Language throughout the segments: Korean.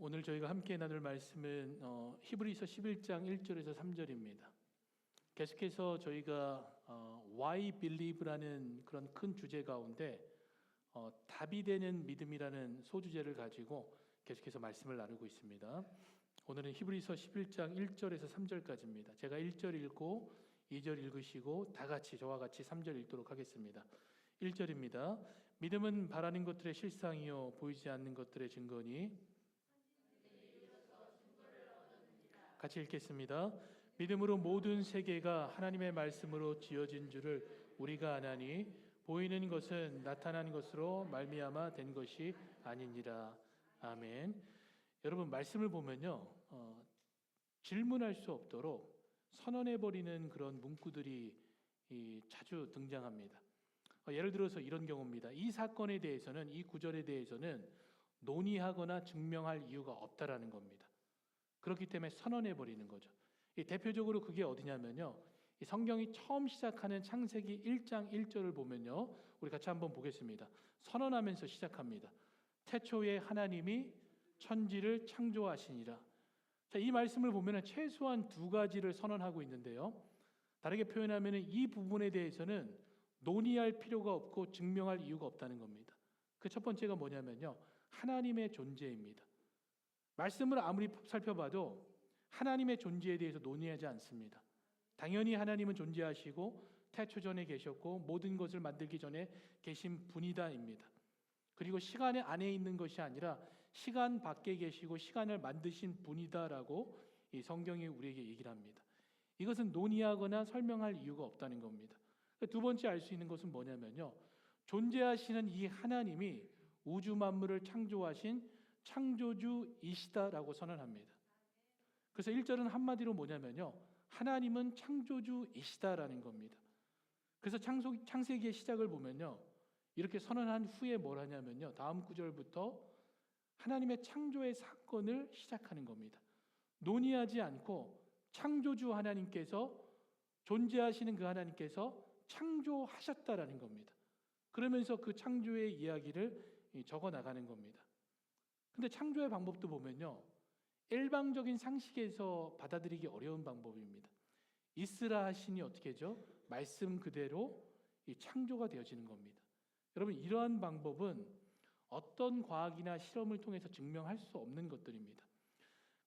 오늘 저희가 함께 나눌 말씀은 히브리서 11장 1절에서 3절입니다. 계속해서 저희가 Why Believe라는 그런 큰 주제 가운데 답이 되는 믿음이라는 소주제를 가지고 계속해서 말씀을 나누고 있습니다. 오늘은 히브리서 11장 1절에서 3절까지입니다. 제가 1절 읽고 2절 읽으시고 다 같이 저와 같이 3절 읽도록 하겠습니다. 1절입니다. 믿음은 바라는 것들의 실상이요 보이지 않는 것들의 증거니. 같이 읽겠습니다. 믿음으로 모든 세계가 하나님의 말씀으로 지어진 줄을 우리가 아나니 보이는 것은 나타난 것으로 말미암아 된 것이 아니니라. 아멘. 여러분, 말씀을 보면요, 질문할 수 없도록 선언해버리는 그런 문구들이 자주 등장합니다. 예를 들어서 이런 경우입니다. 이 사건에 대해서는, 이 구절에 대해서는 논의하거나 증명할 이유가 없다라는 겁니다. 그렇기 때문에 선언해버리는 거죠. 대표적으로 그게 어디냐면요, 이 성경이 처음 시작하는 창세기 1장 1절을 보면요, 우리 같이 한번 보겠습니다. 선언하면서 시작합니다. 태초에 하나님이 천지를 창조하시니라. 자, 이 말씀을 보면 최소한 두 가지를 선언하고 있는데요, 다르게 표현하면 이 부분에 대해서는 논의할 필요가 없고 증명할 이유가 없다는 겁니다. 그 첫 번째가 뭐냐면요, 하나님의 존재입니다. 말씀을 아무리 살펴봐도 하나님의 존재에 대해서 논의하지 않습니다. 당연히 하나님은 존재하시고 태초전에 계셨고 모든 것을 만들기 전에 계신 분이다입니다. 그리고 시간 안에 있는 것이 아니라 시간 밖에 계시고 시간을 만드신 분이다라고 이 성경이 우리에게 얘기를 합니다. 이것은 논의하거나 설명할 이유가 없다는 겁니다. 두 번째 알 수 있는 것은 뭐냐면요, 존재하시는 이 하나님이 우주 만물을 창조하신 창조주이시다라고 선언합니다. 그래서 1절은 한마디로 뭐냐면요, 하나님은 창조주이시다라는 겁니다. 그래서 창세기의 시작을 보면요, 이렇게 선언한 후에 뭘 하냐면요, 다음 구절부터 하나님의 창조의 사건을 시작하는 겁니다. 논의하지 않고 창조주 하나님께서, 존재하시는 그 하나님께서 창조하셨다라는 겁니다. 그러면서 그 창조의 이야기를 적어 나가는 겁니다. 근데 창조의 방법도 보면요, 일방적인 상식에서 받아들이기 어려운 방법입니다. 있으라 하시니 어떻게 하죠? 말씀 그대로 이 창조가 되어지는 겁니다. 여러분, 이러한 방법은 어떤 과학이나 실험을 통해서 증명할 수 없는 것들입니다.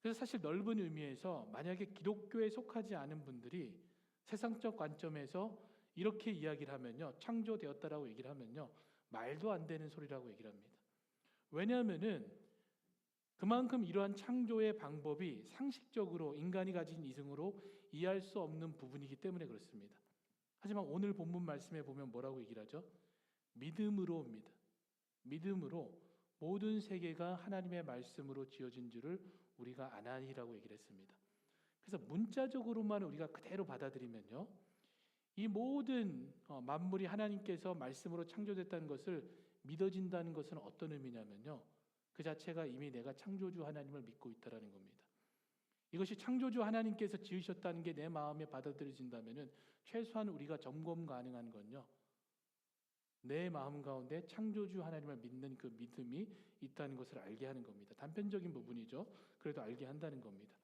그래서 사실 넓은 의미에서 만약에 기독교에 속하지 않은 분들이 세상적 관점에서 이렇게 이야기를 하면요, 창조되었다라고 얘기를 하면요, 말도 안 되는 소리라고 얘기를 합니다. 왜냐하면은 그만큼 이러한 창조의 방법이 상식적으로 인간이 가진 이성으로 이해할 수 없는 부분이기 때문에 그렇습니다. 하지만 오늘 본문 말씀에 보면 뭐라고 얘기를 하죠? 믿음으로입니다. 믿음으로 모든 세계가 하나님의 말씀으로 지어진 줄을 우리가 아나니라고 얘기를 했습니다. 그래서 문자적으로만 우리가 그대로 받아들이면요, 이 모든 만물이 하나님께서 말씀으로 창조됐다는 것을 믿어진다는 것은 어떤 의미냐면요, 그 자체가 이미 내가 창조주 하나님을 믿고 있다는 겁니다. 이것이 창조주 하나님께서 지으셨다는 게 내 마음에 받아들여진다면 최소한 우리가 점검 가능한 건요, 내 마음 가운데 창조주 하나님을 믿는 그 믿음이 있다는 것을 알게 하는 겁니다. 단편적인 부분이죠. 그래도 알게 한다는 겁니다.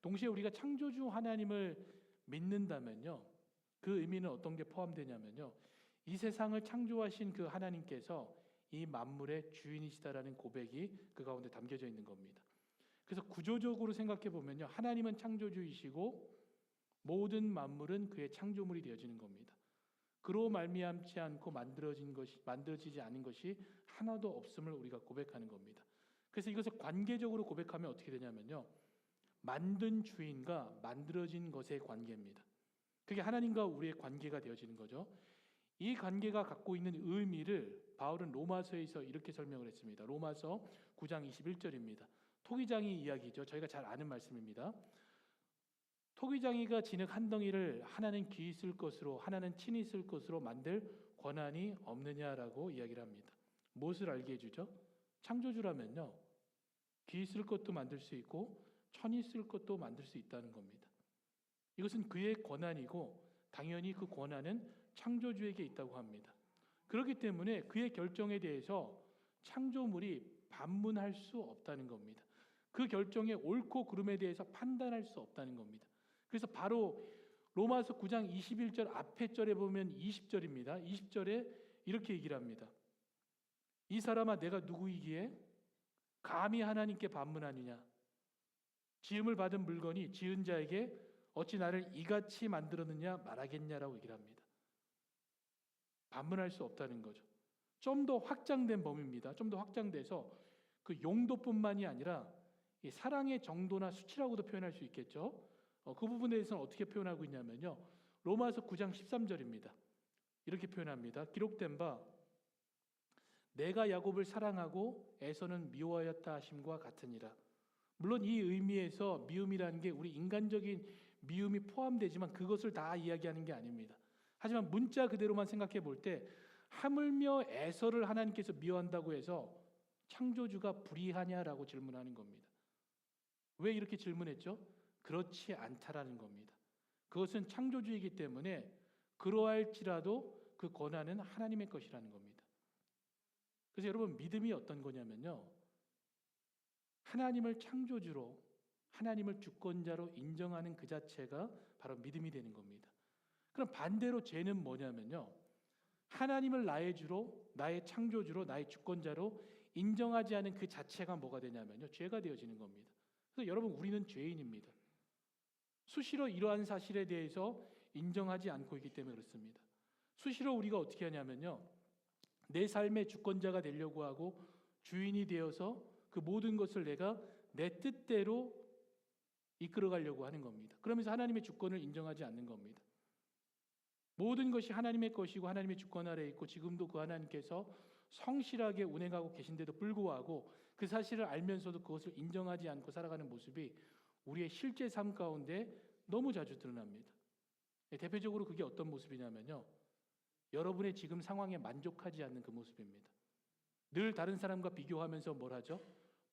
동시에 우리가 창조주 하나님을 믿는다면요, 그 의미는 어떤 게 포함되냐면요, 이 세상을 창조하신 그 하나님께서 이 만물의 주인이시다라는 고백이 그 가운데 담겨져 있는 겁니다. 그래서 구조적으로 생각해 보면요, 하나님은 창조주이시고 모든 만물은 그의 창조물이 되어지는 겁니다. 그로 말미암지 않고 만들어지지 않은 것이 하나도 없음을 우리가 고백하는 겁니다. 그래서 이것을 관계적으로 고백하면 어떻게 되냐면요, 만든 주인과 만들어진 것의 관계입니다. 그게 하나님과 우리의 관계가 되어지는 거죠. 이 관계가 갖고 있는 의미를 바울은 로마서에서 이렇게 설명을 했습니다. 로마서 9장 21절입니다. 토기장이 이야기죠. 저희가 잘 아는 말씀입니다. 토기장이가 진흙 한 덩이를 하나는 귀히 쓸 것으로 하나는 친히 쓸 것으로 만들 권한이 없느냐라고 이야기를 합니다. 무엇을 알게 해주죠? 창조주라면요, 귀히 쓸 것도 만들 수 있고 천히 쓸 것도 만들 수 있다는 겁니다. 이것은 그의 권한이고 당연히 그 권한은 창조주에게 있다고 합니다. 그렇기 때문에 그의 결정에 대해서 창조물이 반문할 수 없다는 겁니다. 그 결정의 옳고 그름에 대해서 판단할 수 없다는 겁니다. 그래서 바로 로마서 9장 21절 앞에 절에 보면 20절입니다. 20절에 이렇게 얘기를 합니다. 이 사람아 내가 누구이기에 감히 하나님께 반문하느냐. 지음을 받은 물건이 지은 자에게 어찌 나를 이같이 만들었느냐 말하겠냐라고 얘기를 합니다. 반문할 수 없다는 거죠. 좀 더 확장된 범위입니다. 좀 더 확장돼서 그 용도뿐만이 아니라 이 사랑의 정도나 수치라고도 표현할 수 있겠죠. 그 부분에 대해서는 어떻게 표현하고 있냐면요. 로마서 9장 13절입니다. 이렇게 표현합니다. 기록된 바 내가 야곱을 사랑하고 에서는 미워하였다 하심과 같으니라. 물론 이 의미에서 미움이라는 게 우리 인간적인 미움이 포함되지만 그것을 다 이야기하는 게 아닙니다. 하지만 문자 그대로만 생각해 볼 때 하물며 에서를 하나님께서 미워한다고 해서 창조주가 불의하냐라고 질문하는 겁니다. 왜 이렇게 질문했죠? 그렇지 않다라는 겁니다. 그것은 창조주이기 때문에 그러할지라도 그 권한은 하나님의 것이라는 겁니다. 그래서 여러분 믿음이 어떤 거냐면요. 하나님을 창조주로 하나님을 주권자로 인정하는 그 자체가 바로 믿음이 되는 겁니다. 그럼 반대로 죄는 뭐냐면요. 하나님을 나의 주로, 나의 창조주로, 나의 주권자로 인정하지 않은 그 자체가 뭐가 되냐면요. 죄가 되어지는 겁니다. 그래서 여러분 우리는 죄인입니다. 수시로 이러한 사실에 대해서 인정하지 않고 있기 때문에 그렇습니다. 수시로 우리가 어떻게 하냐면요. 내 삶의 주권자가 되려고 하고 주인이 되어서 그 모든 것을 내가 내 뜻대로 이끌어가려고 하는 겁니다. 그러면서 하나님의 주권을 인정하지 않는 겁니다. 모든 것이 하나님의 것이고 하나님의 주권 아래에 있고 지금도 그 하나님께서 성실하게 운행하고 계신데도 불구하고 그 사실을 알면서도 그것을 인정하지 않고 살아가는 모습이 우리의 실제 삶 가운데 너무 자주 드러납니다. 대표적으로 그게 어떤 모습이냐면요. 여러분의 지금 상황에 만족하지 않는 그 모습입니다. 늘 다른 사람과 비교하면서 뭘 하죠?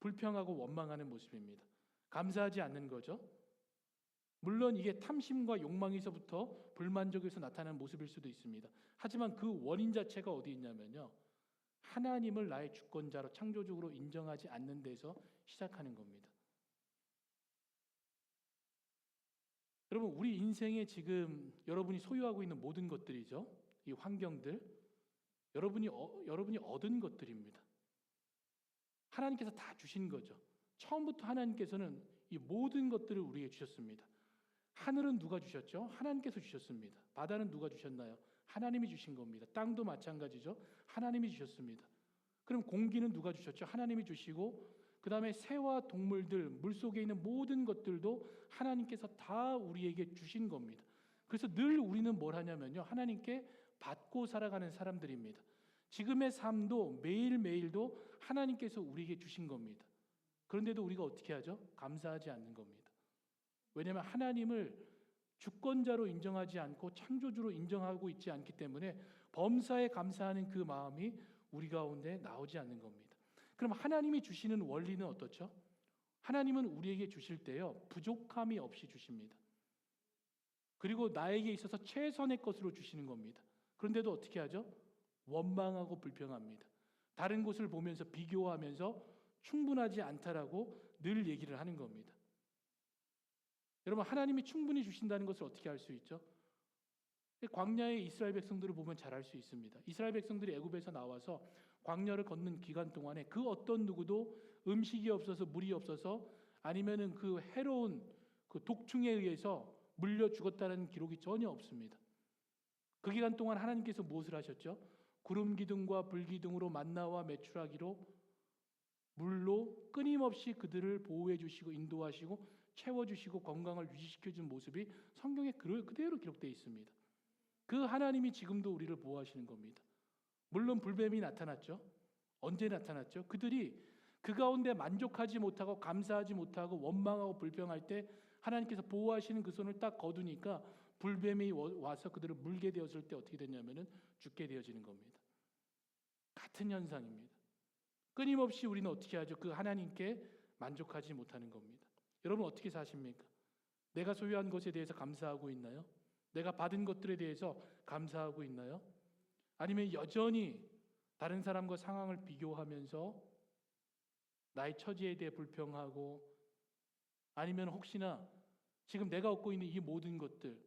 불평하고 원망하는 모습입니다. 감사하지 않는 거죠. 물론 이게 탐심과 욕망에서부터 불만족에서 나타나는 모습일 수도 있습니다. 하지만 그 원인 자체가 어디 있냐면요. 하나님을 나의 주권자로 창조적으로 인정하지 않는 데서 시작하는 겁니다. 여러분 우리 인생에 지금 여러분이 소유하고 있는 모든 것들이죠. 이 환경들 여러분이 얻은 것들입니다. 하나님께서 다 주신 거죠. 처음부터 하나님께서는 이 모든 것들을 우리에게 주셨습니다. 하늘은 누가 주셨죠? 하나님께서 주셨습니다. 바다는 누가 주셨나요? 하나님이 주신 겁니다. 땅도 마찬가지죠. 하나님이 주셨습니다. 그럼 공기는 누가 주셨죠? 하나님이 주시고 그 다음에 새와 동물들, 물속에 있는 모든 것들도 하나님께서 다 우리에게 주신 겁니다. 그래서 늘 우리는 뭘 하냐면요. 하나님께 받고 살아가는 사람들입니다. 지금의 삶도 매일매일도 하나님께서 우리에게 주신 겁니다. 그런데도 우리가 어떻게 하죠? 감사하지 않는 겁니다. 왜냐하면 하나님을 주권자로 인정하지 않고 창조주로 인정하고 있지 않기 때문에 범사에 감사하는 그 마음이 우리 가운데 나오지 않는 겁니다. 그럼 하나님이 주시는 원리는 어떻죠? 하나님은 우리에게 주실 때요 부족함이 없이 주십니다. 그리고 나에게 있어서 최선의 것으로 주시는 겁니다. 그런데도 어떻게 하죠? 원망하고 불평합니다. 다른 곳을 보면서 비교하면서 충분하지 않다라고 늘 얘기를 하는 겁니다. 여러분 하나님이 충분히 주신다는 것을 어떻게 알 수 있죠? 광야의 이스라엘 백성들을 보면 잘 알 수 있습니다. 이스라엘 백성들이 애굽에서 나와서 광야를 걷는 기간 동안에 그 어떤 누구도 음식이 없어서 물이 없어서 아니면은 그 해로운 그 독충에 의해서 물려 죽었다는 기록이 전혀 없습니다. 그 기간 동안 하나님께서 무엇을 하셨죠? 구름 기둥과 불 기둥으로 만나와 메추라기로 물로 끊임없이 그들을 보호해 주시고 인도하시고 채워주시고 건강을 유지시켜 준 모습이 성경에 그대로 기록되어 있습니다. 그 하나님이 지금도 우리를 보호하시는 겁니다. 물론 불뱀이 나타났죠. 언제 나타났죠? 그들이 그 가운데 만족하지 못하고 감사하지 못하고 원망하고 불평할 때 하나님께서 보호하시는 그 손을 딱 거두니까 불뱀이 와서 그들을 물게 되었을 때 어떻게 됐냐면은 죽게 되어지는 겁니다. 같은 현상입니다. 끊임없이 우리는 어떻게 하죠? 그 하나님께 만족하지 못하는 겁니다. 여러분 어떻게 사십니까? 내가 소유한 것에 대해서 감사하고 있나요? 내가 받은 것들에 대해서 감사하고 있나요? 아니면 여전히 다른 사람과 상황을 비교하면서 나의 처지에 대해 불평하고, 아니면 혹시나 지금 내가 얻고 있는 이 모든 것들,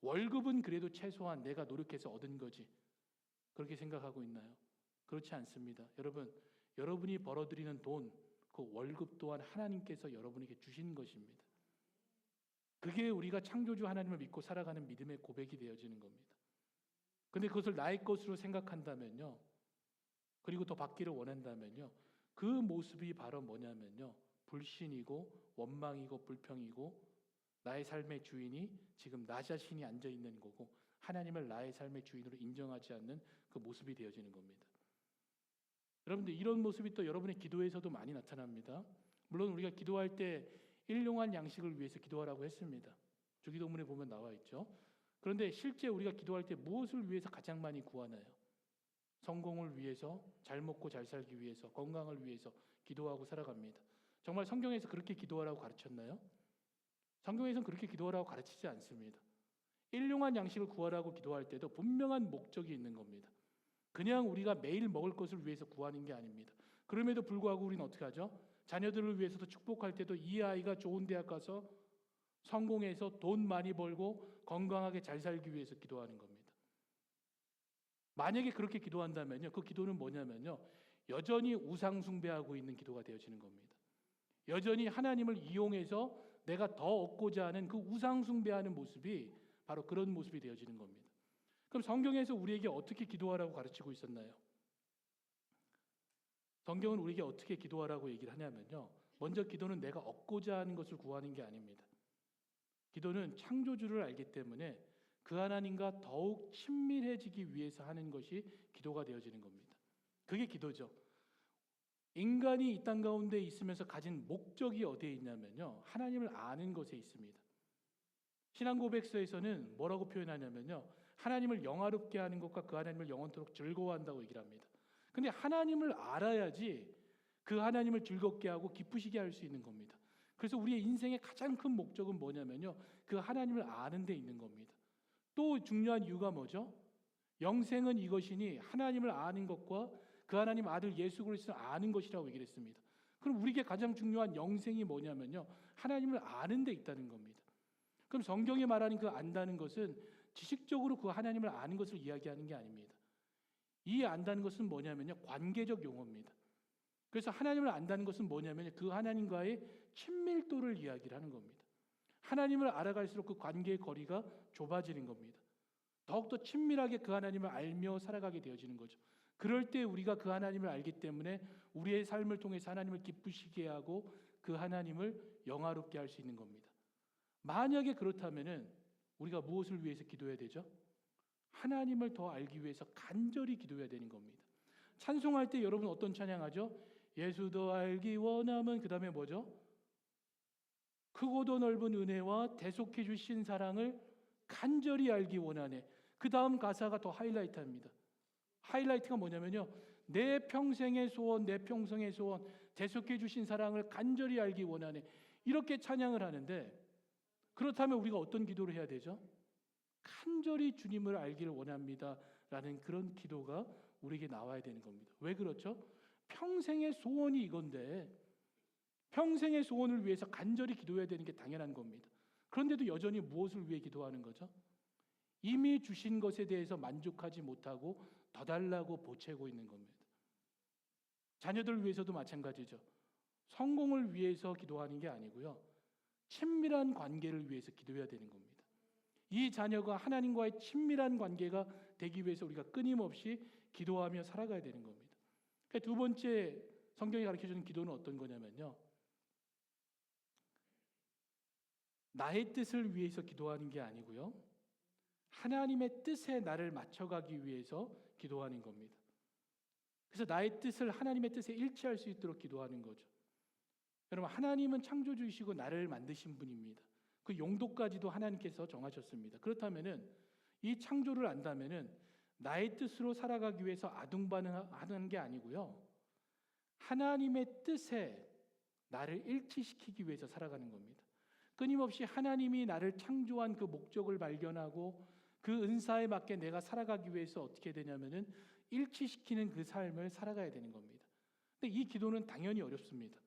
월급은 그래도 최소한 내가 노력해서 얻은 거지, 그렇게 생각하고 있나요? 그렇지 않습니다. 여러분, 여러분이 벌어들이는 돈, 그 월급 또한 하나님께서 여러분에게 주신 것입니다. 그게 우리가 창조주 하나님을 믿고 살아가는 믿음의 고백이 되어지는 겁니다. 근데 그것을 나의 것으로 생각한다면요, 그리고 더 받기를 원한다면요, 그 모습이 바로 뭐냐면요, 불신이고 원망이고 불평이고, 나의 삶의 주인이 지금 나 자신이 앉아 있는 거고, 하나님을 나의 삶의 주인으로 인정하지 않는 그 모습이 되어지는 겁니다. 여러분들, 이런 모습이 또 여러분의 기도에서도 많이 나타납니다. 물론 우리가 기도할 때 일용할 양식을 위해서 기도하라고 했습니다. 주기도문에 보면 나와 있죠. 그런데 실제 우리가 기도할 때 무엇을 위해서 가장 많이 구하나요? 성공을 위해서, 잘 먹고 잘 살기 위해서, 건강을 위해서 기도하고 살아갑니다. 정말 성경에서 그렇게 기도하라고 가르쳤나요? 성경에서는 그렇게 기도하라고 가르치지 않습니다. 일용할 양식을 구하라고 기도할 때도 분명한 목적이 있는 겁니다. 그냥 우리가 매일 먹을 것을 위해서 구하는 게 아닙니다. 그럼에도 불구하고 우리는 어떻게 하죠? 자녀들을 위해서도 축복할 때도 이 아이가 좋은 대학 가서 성공해서 돈 많이 벌고 건강하게 잘 살기 위해서 기도하는 겁니다. 만약에 그렇게 기도한다면요, 그 기도는 뭐냐면요, 여전히 우상 숭배하고 있는 기도가 되어지는 겁니다. 여전히 하나님을 이용해서 내가 더 얻고자 하는 그 우상 숭배하는 모습이 바로 그런 모습이 되어지는 겁니다. 그럼 성경에서 우리에게 어떻게 기도하라고 가르치고 있었나요? 성경은 우리에게 어떻게 기도하라고 얘기를 하냐면요, 먼저 기도는 내가 얻고자 하는 것을 구하는 게 아닙니다. 기도는 창조주를 알기 때문에 그 하나님과 더욱 친밀해지기 위해서 하는 것이 기도가 되어지는 겁니다. 그게 기도죠. 인간이 이 땅 가운데 있으면서 가진 목적이 어디에 있냐면요, 하나님을 아는 것에 있습니다. 신앙 고백서에서는 뭐라고 표현하냐면요, 하나님을 영화롭게 하는 것과 그 하나님을 영원토록 즐거워한다고 얘기를 합니다. 근데 하나님을 알아야지 그 하나님을 즐겁게 하고 기쁘시게 할 수 있는 겁니다. 그래서 우리의 인생의 가장 큰 목적은 뭐냐면요, 그 하나님을 아는 데 있는 겁니다. 또 중요한 이유가 뭐죠? 영생은 이것이니 하나님을 아는 것과 그 하나님 아들 예수 그리스도를 아는 것이라고 얘기를 했습니다. 그럼 우리에게 가장 중요한 영생이 뭐냐면요, 하나님을 아는 데 있다는 겁니다. 그럼 성경이 말하는 그 안다는 것은 지식적으로 그 하나님을 아는 것을 이야기하는 게 아닙니다. 이 안다는 것은 뭐냐면요, 관계적 용어입니다. 그래서 하나님을 안다는 것은 뭐냐면 그 하나님과의 친밀도를 이야기를 하는 겁니다. 하나님을 알아갈수록 그 관계의 거리가 좁아지는 겁니다. 더욱더 친밀하게 그 하나님을 알며 살아가게 되어지는 거죠. 그럴 때 우리가 그 하나님을 알기 때문에 우리의 삶을 통해서 하나님을 기쁘시게 하고 그 하나님을 영화롭게 할 수 있는 겁니다. 만약에 그렇다면은 우리가 무엇을 위해서 기도해야 되죠? 하나님을 더 알기 위해서 간절히 기도해야 되는 겁니다. 찬송할 때 여러분 어떤 찬양하죠? 예수 더 알기 원함은, 그 다음에 뭐죠? 크고도 넓은 은혜와 대속해 주신 사랑을 간절히 알기 원하네. 그 다음 가사가 더 하이라이트합니다. 하이라이트가 뭐냐면요, 내 평생의 소원, 내 평생의 소원, 대속해 주신 사랑을 간절히 알기 원하네. 이렇게 찬양을 하는데, 그렇다면 우리가 어떤 기도를 해야 되죠? 간절히 주님을 알기를 원합니다 라는 그런 기도가 우리에게 나와야 되는 겁니다. 왜 그렇죠? 평생의 소원이 이건데, 평생의 소원을 위해서 간절히 기도해야 되는 게 당연한 겁니다. 그런데도 여전히 무엇을 위해 기도하는 거죠? 이미 주신 것에 대해서 만족하지 못하고 더 달라고 보채고 있는 겁니다. 자녀들 위해서도 마찬가지죠. 성공을 위해서 기도하는 게 아니고요, 친밀한 관계를 위해서 기도해야 되는 겁니다. 이 자녀가 하나님과의 친밀한 관계가 되기 위해서 우리가 끊임없이 기도하며 살아가야 되는 겁니다. 두 번째 성경이 가르쳐주는 기도는 어떤 거냐면요, 나의 뜻을 위해서 기도하는 게 아니고요, 하나님의 뜻에 나를 맞춰가기 위해서 기도하는 겁니다. 그래서 나의 뜻을 하나님의 뜻에 일치할 수 있도록 기도하는 거죠. 여러분, 하나님은 창조주이시고 나를 만드신 분입니다. 그 용도까지도 하나님께서 정하셨습니다. 그렇다면은 이 창조를 안다면은 나의 뜻으로 살아가기 위해서 아둥바둥하는 게 아니고요, 하나님의 뜻에 나를 일치시키기 위해서 살아가는 겁니다. 끊임없이 하나님이 나를 창조한 그 목적을 발견하고 그 은사에 맞게 내가 살아가기 위해서 어떻게 되냐면은 일치시키는 그 삶을 살아가야 되는 겁니다. 근데 이 기도는 당연히 어렵습니다.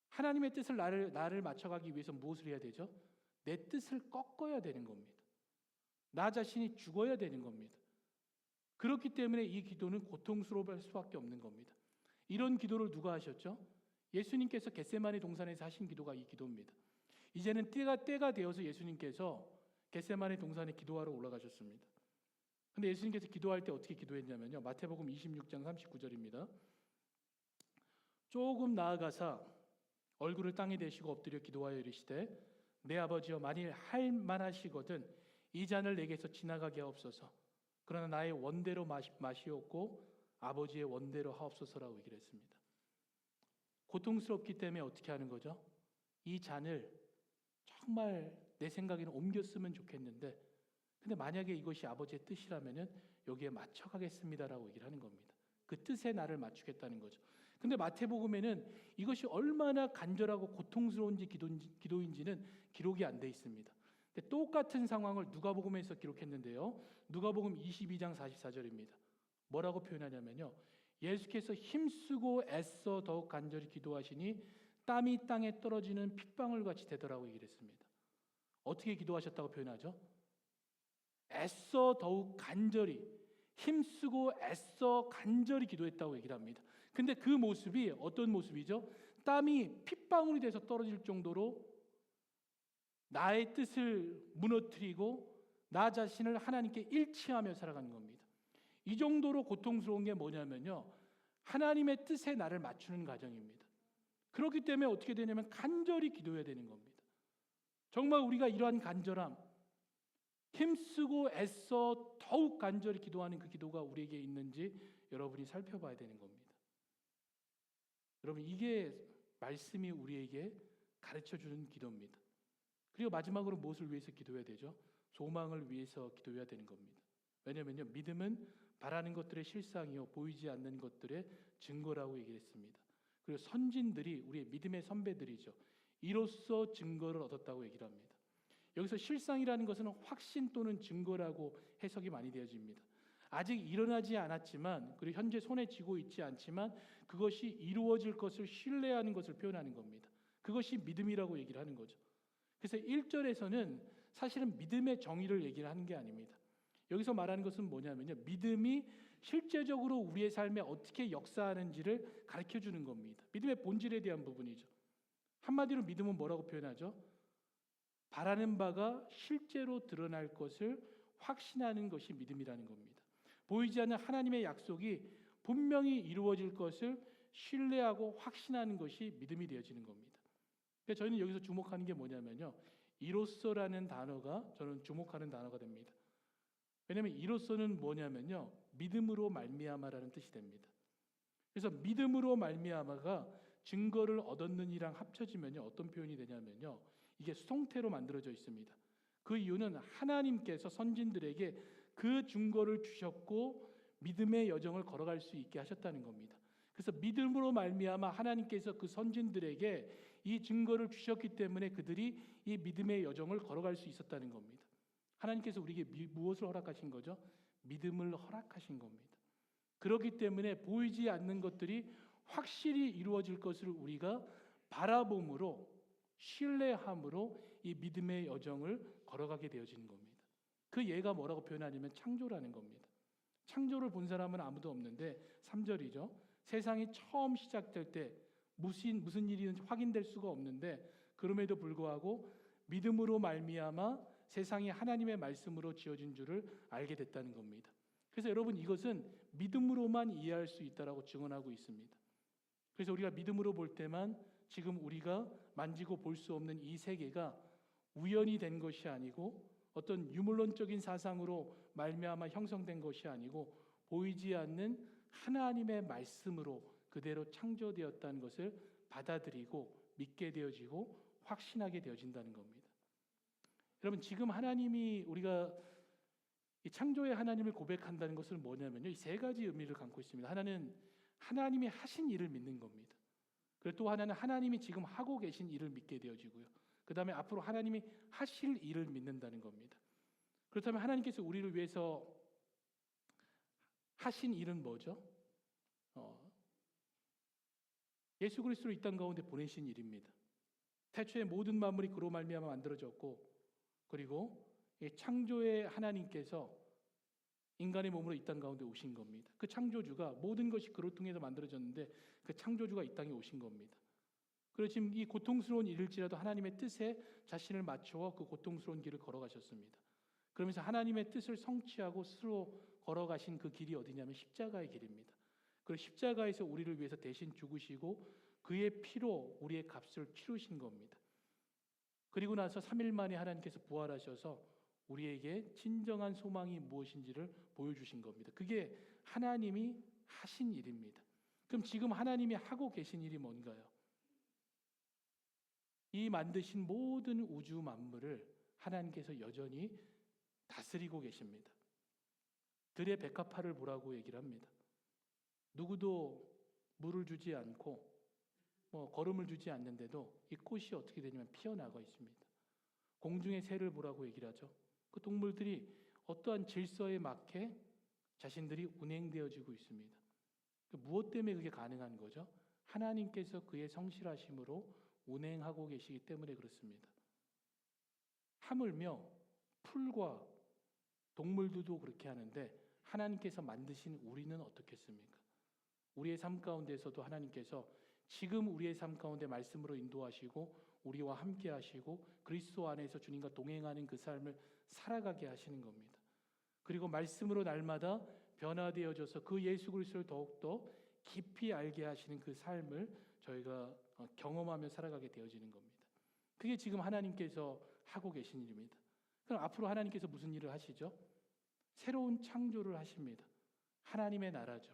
하나님의 뜻을 나를 맞춰가기 위해서 무엇을 해야 되죠? 내 뜻을 꺾어야 되는 겁니다. 나 자신이 죽어야 되는 겁니다. 그렇기 때문에 이 기도는 고통스러울 수밖에 없는 겁니다. 이런 기도를 누가 하셨죠? 예수님께서 겟세마네 동산에서 하신 기도가 이 기도입니다. 이제는 때가 되어서 예수님께서 겟세마네 동산에 기도하러 올라가셨습니다. 근데 예수님께서 기도할 때 어떻게 기도했냐면요. 마태복음 26장 39절입니다. 조금 나아가사 얼굴을 땅에 대시고 엎드려 기도하여 이르시되 내 아버지여 만일 할 만하시거든 이 잔을 내게서 지나가게 하옵소서. 그러나 나의 원대로 마시옵고 아버지의 원대로 하옵소서라고 얘기를 했습니다. 고통스럽기 때문에 어떻게 하는 거죠? 이 잔을 정말 내 생각에는 옮겼으면 좋겠는데 근데 만약에 이것이 아버지의 뜻이라면은 여기에 맞춰가겠습니다라고 얘기를 하는 겁니다. 그 뜻에 나를 맞추겠다는 거죠. 근데 마태복음에는 이것이 얼마나 간절하고 고통스러운지 기도인지는 기록이 안 돼 있습니다. 근데 똑같은 상황을 누가복음에서 기록했는데요. 누가복음 22장 44절입니다. 뭐라고 표현하냐면요. 예수께서 힘쓰고 애써 더욱 간절히 기도하시니 땀이 땅에 떨어지는 핏방울 같이 되더라고 얘기를 했습니다. 어떻게 기도하셨다고 표현하죠? 애써 더욱 간절히 힘쓰고 애써 간절히 기도했다고 얘기를 합니다. 근데 그 모습이 어떤 모습이죠? 땀이 핏방울이 돼서 떨어질 정도로 나의 뜻을 무너뜨리고 나 자신을 하나님께 일치하며 살아가는 겁니다. 이 정도로 고통스러운 게 뭐냐면요. 하나님의 뜻에 나를 맞추는 과정입니다. 그렇기 때문에 어떻게 되냐면 간절히 기도해야 되는 겁니다. 정말 우리가 이러한 간절함, 힘쓰고 애써 더욱 간절히 기도하는 그 기도가 우리에게 있는지 여러분이 살펴봐야 되는 겁니다. 여러분 이게 말씀이 우리에게 가르쳐주는 기도입니다. 그리고 마지막으로 무엇을 위해서 기도해야 되죠? 소망을 위해서 기도해야 되는 겁니다. 왜냐하면요 믿음은 바라는 것들의 실상이요 보이지 않는 것들의 증거라고 얘기했습니다. 그리고 선진들이 우리의 믿음의 선배들이죠. 이로써 증거를 얻었다고 얘기를 합니다. 여기서 실상이라는 것은 확신 또는 증거라고 해석이 많이 되어집니다. 아직 일어나지 않았지만 그리고 현재 손에 쥐고 있지 않지만 그것이 이루어질 것을 신뢰하는 것을 표현하는 겁니다. 그것이 믿음이라고 얘기를 하는 거죠. 그래서 1절에서는 사실은 믿음의 정의를 얘기를 하는 게 아닙니다. 여기서 말하는 것은 뭐냐면요. 믿음이 실제적으로 우리의 삶에 어떻게 역사하는지를 가르쳐 주는 겁니다. 믿음의 본질에 대한 부분이죠. 한마디로 믿음은 뭐라고 표현하죠? 바라는 바가 실제로 드러날 것을 확신하는 것이 믿음이라는 겁니다. 보이지 않는 하나님의 약속이 분명히 이루어질 것을 신뢰하고 확신하는 것이 믿음이 되어지는 겁니다. 그래서 저희는 여기서 주목하는 게 뭐냐면요. 이로써라는 단어가 저는 주목하는 단어가 됩니다. 왜냐하면 이로써는 뭐냐면요. 믿음으로 말미암아라는 뜻이 됩니다. 그래서 믿음으로 말미암아가 증거를 얻었느니랑 합쳐지면요. 어떤 표현이 되냐면요. 이게 수동태로 만들어져 있습니다. 그 이유는 하나님께서 선진들에게 그 증거를 주셨고 믿음의 여정을 걸어갈 수 있게 하셨다는 겁니다. 그래서 믿음으로 말미암아 하나님께서 그 선진들에게 이 증거를 주셨기 때문에 그들이 이 믿음의 여정을 걸어갈 수 있었다는 겁니다. 하나님께서 우리에게 무엇을 허락하신 거죠? 믿음을 허락하신 겁니다. 그렇기 때문에 보이지 않는 것들이 확실히 이루어질 것을 우리가 바라봄으로 신뢰함으로 이 믿음의 여정을 걸어가게 되어지는 겁니다. 그 예가 뭐라고 표현하냐면 창조라는 겁니다. 창조를 본 사람은 아무도 없는데 3절이죠. 세상이 처음 시작될 때 무슨 일이든지 확인될 수가 없는데 그럼에도 불구하고 믿음으로 말미암아 세상이 하나님의 말씀으로 지어진 줄을 알게 됐다는 겁니다. 그래서 여러분 이것은 믿음으로만 이해할 수 있다라고 증언하고 있습니다. 그래서 우리가 믿음으로 볼 때만 지금 우리가 만지고 볼 수 없는 이 세계가 우연이 된 것이 아니고 어떤 유물론적인 사상으로 말미암아 형성된 것이 아니고 보이지 않는 하나님의 말씀으로 그대로 창조되었다는 것을 받아들이고 믿게 되어지고 확신하게 되어진다는 겁니다. 여러분 지금 하나님이 우리가 이 창조의 하나님을 고백한다는 것은 뭐냐면요. 이 세 가지 의미를 갖고 있습니다. 하나는 하나님이 하신 일을 믿는 겁니다. 그리고 또 하나는 하나님이 지금 하고 계신 일을 믿게 되어지고요. 그 다음에 앞으로 하나님이 하실 일을 믿는다는 겁니다. 그렇다면 하나님께서 우리를 위해서 하신 일은 뭐죠? 예수 그리스도를 이 땅 가운데 보내신 일입니다. 태초에 모든 만물이 그로 말미암아 만들어졌고, 그리고 이 창조의 하나님께서 인간의 몸으로 이 땅 가운데 오신 겁니다. 그 창조주가, 모든 것이 그로 통해서 만들어졌는데 그 창조주가 이 땅에 오신 겁니다. 그래서 지금 이 고통스러운 일일지라도 하나님의 뜻에 자신을 맞추어 그 고통스러운 길을 걸어가셨습니다. 그러면서 하나님의 뜻을 성취하고 스스로 걸어가신 그 길이 어디냐면 십자가의 길입니다. 그 십자가에서 우리를 위해서 대신 죽으시고 그의 피로 우리의 값을 치르신 겁니다. 그리고 나서 3일 만에 하나님께서 부활하셔서 우리에게 진정한 소망이 무엇인지를 보여주신 겁니다. 그게 하나님이 하신 일입니다. 그럼 지금 하나님이 하고 계신 일이 뭔가요? 이 만드신 모든 우주 만물을 하나님께서 여전히 다스리고 계십니다. 들의 백합화를 보라고 얘기를 합니다. 누구도 물을 주지 않고 거름을 주지 않는데도 이 꽃이 어떻게 되냐면 피어나가 있습니다. 공중의 새를 보라고 얘기를 하죠. 그 동물들이 어떠한 질서에 맞게 자신들이 운행되어지고 있습니다. 무엇 때문에 그게 가능한 거죠? 하나님께서 그의 성실하심으로 운행하고 계시기 때문에 그렇습니다. 하물며 풀과 동물들도 그렇게 하는데 하나님께서 만드신 우리는 어떻겠습니까? 우리의 삶 가운데서도 하나님께서 지금 우리의 삶 가운데 말씀으로 인도하시고 우리와 함께 하시고 그리스도 안에서 주님과 동행하는 그 삶을 살아가게 하시는 겁니다. 그리고 말씀으로 날마다 변화되어져서 그 예수 그리스도를 더욱더 깊이 알게 하시는 그 삶을 저희가 경험하며 살아가게 되어지는 겁니다. 그게 지금 하나님께서 하고 계신 일입니다. 그럼 앞으로 하나님께서 무슨 일을 하시죠? 새로운 창조를 하십니다. 하나님의 나라죠.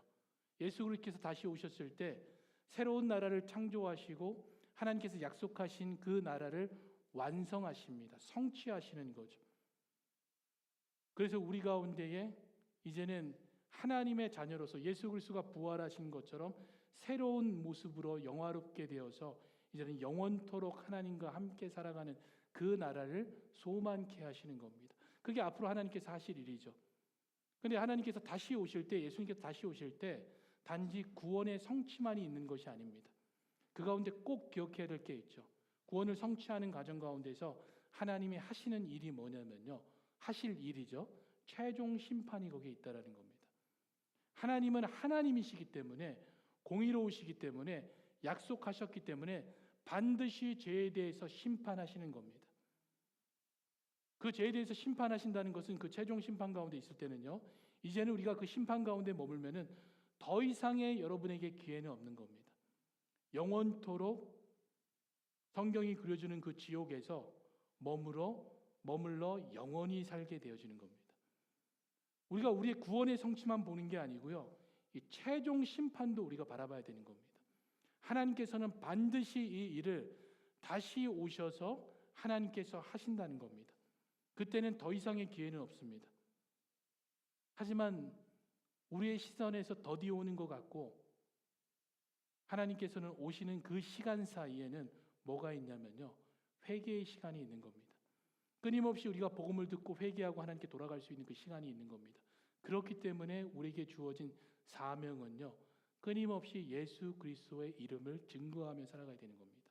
예수 그리스도께서 다시 오셨을 때 새로운 나라를 창조하시고 하나님께서 약속하신 그 나라를 완성하십니다. 성취하시는 거죠. 그래서 우리 가운데에 이제는 하나님의 자녀로서 예수 그리스도가 부활하신 것처럼 새로운 모습으로 영화롭게 되어서 이제는 영원토록 하나님과 함께 살아가는 그 나라를 소망케 하시는 겁니다. 그게 앞으로 하나님께서 하실 일이죠. 그런데 하나님께서 다시 오실 때, 예수님께서 다시 오실 때 단지 구원의 성취만이 있는 것이 아닙니다. 그 가운데 꼭 기억해야 될 게 있죠. 구원을 성취하는 과정 가운데서 하나님이 하시는 일이 뭐냐면요, 하실 일이죠. 최종 심판이 거기에 있다라는 겁니다. 하나님은 하나님이시기 때문에, 공의로우시기 때문에, 약속하셨기 때문에 반드시 죄에 대해서 심판하시는 겁니다. 그 죄에 대해서 심판하신다는 것은 그 최종 심판 가운데 있을 때는요, 이제는 우리가 그 심판 가운데 머물면은 더 이상의 여러분에게 기회는 없는 겁니다. 영원토록 성경이 그려주는 그 지옥에서 머물러 영원히 살게 되어지는 겁니다. 우리가 우리의 구원의 성취만 보는 게 아니고요, 이 최종 심판도 우리가 바라봐야 되는 겁니다. 하나님께서는 반드시 이 일을 다시 오셔서 하나님께서 하신다는 겁니다. 그때는 더 이상의 기회는 없습니다. 하지만 우리의 시선에서 더디 오는 것 같고 하나님께서는 오시는 그 시간 사이에는 뭐가 있냐면요, 회개의 시간이 있는 겁니다. 끊임없이 우리가 복음을 듣고 회개하고 하나님께 돌아갈 수 있는 그 시간이 있는 겁니다. 그렇기 때문에 우리에게 주어진 사명은요, 끊임없이 예수 그리스도의 이름을 증거하며 살아가야 되는 겁니다.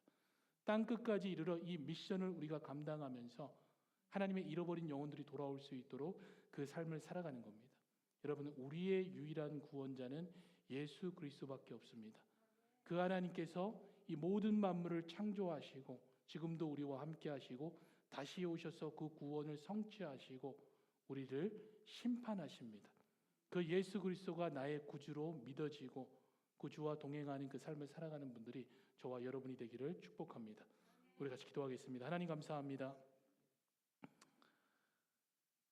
땅 끝까지 이르러 이 미션을 우리가 감당하면서 하나님의 잃어버린 영혼들이 돌아올 수 있도록 그 삶을 살아가는 겁니다. 여러분, 우리의 유일한 구원자는 예수 그리스도밖에 없습니다. 그 하나님께서 이 모든 만물을 창조하시고 지금도 우리와 함께 하시고 다시 오셔서 그 구원을 성취하시고 우리를 심판하십니다. 그 예수 그리스도가 나의 구주로 믿어지고 구주와 동행하는 그 삶을 살아가는 분들이 저와 여러분이 되기를 축복합니다. 우리 같이 기도하겠습니다. 하나님 감사합니다.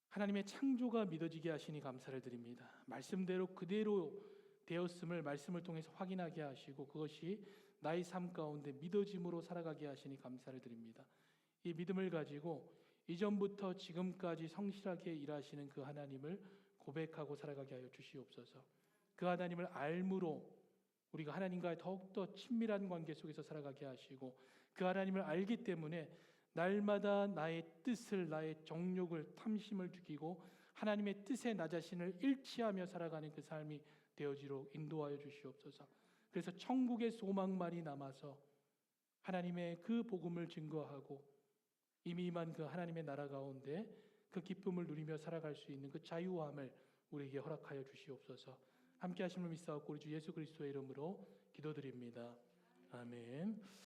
하나님의 창조가 믿어지게 하시니 감사를 드립니다. 말씀대로 그대로 되었음을 말씀을 통해서 확인하게 하시고 그것이 나의 삶 가운데 믿어짐으로 살아가게 하시니 감사를 드립니다. 이 믿음을 가지고 이전부터 지금까지 성실하게 일하시는 그 하나님을 고백하고 살아가게 하여 주시옵소서. 그 하나님을 알므로 우리가 하나님과의 더욱더 친밀한 관계 속에서 살아가게 하시고 그 하나님을 알기 때문에 날마다 나의 뜻을, 나의 정욕을, 탐심을 죽이고 하나님의 뜻에 나 자신을 일치하며 살아가는 그 삶이 되어지도록 인도하여 주시옵소서. 그래서 천국의 소망만이 남아서 하나님의 그 복음을 증거하고 이미 임한 그 하나님의 나라 가운데 그 기쁨을 누리며 살아갈 수 있는 그 자유함을 우리에게 허락하여 주시옵소서. 함께 하심을 믿사옵고 우리 주 예수 그리스도의 이름으로 기도드립니다. 아멘.